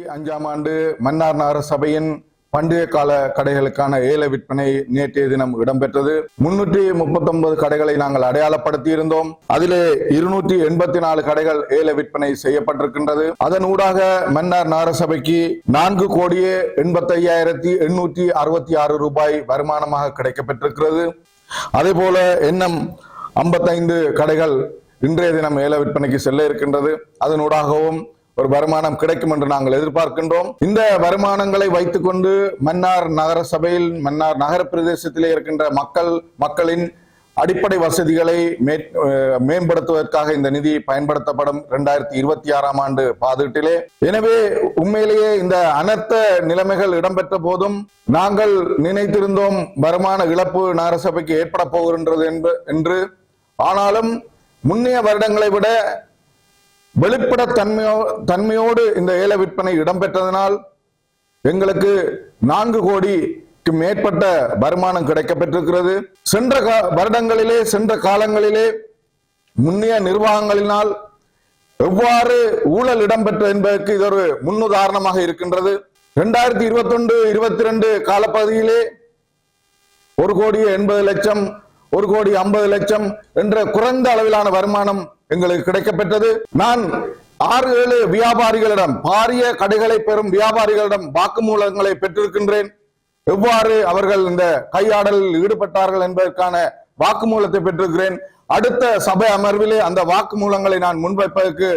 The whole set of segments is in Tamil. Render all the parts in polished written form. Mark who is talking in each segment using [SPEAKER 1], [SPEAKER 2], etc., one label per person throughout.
[SPEAKER 1] 2005ஆம் ஆண்டு மன்னார் நகர சபையின் பண்டிகை கால கடைகளுக்கான ஏல விற்பனை நேற்றைய தினம் இடம்பெற்றது. 339 கடைகளை நாங்கள் அடையாளப்படுத்தி இருந்தோம். அதிலே 284 கடைகள் ஏல விற்பனை செய்யப்பட்டிருக்கின்றது. அதன் ஊடாக மன்னார் நகர சபைக்கு 4,85,866 ரூபாய் வருமானமாக கிடைக்கப்பட்டிருக்கிறது. அதே போல இன்னும் 55 கடைகள் இன்றைய தினம் ஏல விற்பனைக்கு செல்ல இருக்கின்றது. அதனூடாகவும் ஒரு வருமானம் கிடைக்கும் என்று நாங்கள் எதிர்பார்க்கின்றோம். இந்த வருமானங்களை வைத்துக் கொண்டு மன்னார் நகர சபையில் மன்னார் நகர பிரதேசத்திலே இருக்கின்ற மக்களின் அடிப்படை வசதிகளை மேம்படுத்துவதற்காக இந்த நிதி பயன்படுத்தப்படும் 2026ஆம் ஆண்டு பாதீட்டிலே. எனவே உண்மையிலேயே இந்த அனர்த்த நிலைமைகள் இடம்பெற்ற போதும் நாங்கள் நினைத்திருந்தோம் வருமான இழப்பு நகர சபைக்கு ஏற்பட போகின்றது என்று. ஆனாலும் முன்னைய வருடங்களை விட வெளிப்பட தன்மையோடு இந்த ஏல விற்பனை இடம்பெற்றதனால் எங்களுக்கு 4 கோடிக்கு மேற்பட்ட வருமானம் கிடைக்கப்பட்டிருக்கிறது. சென்ற வருடங்களிலே சென்ற காலங்களிலே முன்னைய நிர்வாகங்களினால் எவ்வாறு ஊழல் இடம்பெற்றது என்பதற்கு இது ஒரு முன்னுதாரணமாக இருக்கின்றது. 2021-22 காலப்பகுதியிலே 1,80,00,000 1,50,00,000 என்ற குறைந்த அளவிலான வருமானம் எங்களுக்கு கிடைக்கப்பட்டது. நான் 6-7 வியாபாரிகளிடம் பாரிய கடைகளை பெறும் வியாபாரிகளிடம் வாக்குமூலங்களை பெற்றிருக்கின்றேன். எவ்வாறு அவர்கள் இந்த கையாடலில் ஈடுபட்டார்கள் என்பதற்கான வாக்குமூலத்தை பெற்றிருக்கிறேன். அடுத்த சபை அமர்விலே அந்த வாக்குமூலங்களை நான் முன்வைப்பதற்கு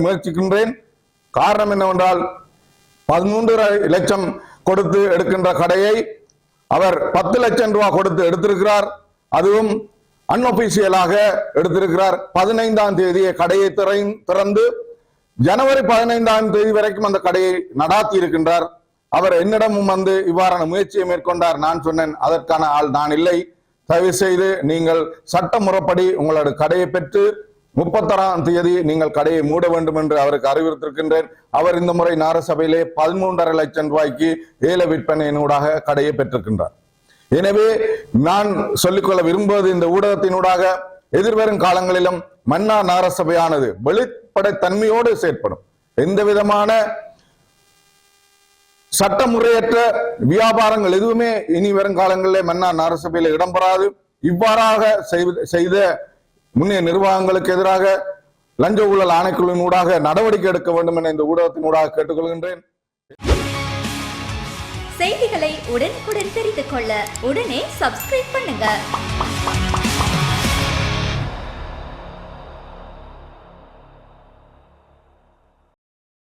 [SPEAKER 1] முயற்சிக்கின்றேன். காரணம் என்னவென்றால் 13 லட்சம் கொடுத்து எடுக்கின்ற கடையை அவர் 10 லட்சம் ரூபாய் கொடுத்து எடுத்திருக்கிறார். அதுவும் அன்ஒபிஷியலாக எடுத்திருக்கிறார். 15ஆம் தேதியை கடையை திறந்து ஜனவரி 15ஆம் தேதி வரைக்கும் அந்த கடையை நடாத்தி இருக்கின்றார். அவர் என்னிடமும் வந்து இவ்வாறான முயற்சியை மேற்கொண்டார். நான் சொன்னேன், அதற்கான ஆள் நான் இல்லை, தயவு செய்து நீங்கள் சட்ட முறைப்படி உங்களோட கடையை பெற்று 31ஆம் தேதி நீங்கள் கடையை மூட வேண்டும் என்று அவருக்கு அறிவுறுத்திருக்கின்றேன். அவர் இந்த முறை நகரசபையிலே 13.5 லட்சம் ரூபாய்க்கு ஏல விற்பனையினூடாக கடையை பெற்றிருக்கின்றார். எனவே நான் சொல்லிக்கொள்ள விரும்புவது, இந்த ஊடகத்தினூடாக எதிர்வரும் காலங்களிலும் மன்னார் நகர சபையானது வெளிப்படைத்தன்மையோடு செயற்படும். எந்த விதமான சட்டமுறையற்ற வியாபாரங்கள் எதுவுமே இனி வரும் காலங்களிலே மன்னார் நகர சபையில இடம்பெறாது. இவ்வாறாக செய்த முன்னைய நிர்வாகங்களுக்கு எதிராக லஞ்ச ஊழல் ஆணைக்குழுவின் ஊடாக நடவடிக்கை எடுக்க வேண்டும் என இந்த ஊடகத்தின் ஊடாக கேட்டுக்கொள்கின்றேன்.
[SPEAKER 2] செய்திகளை உடனுக்குடன் தெரிந்து கொள்ள உடனே சப்ஸ்கிரைப் பண்ணுங்க.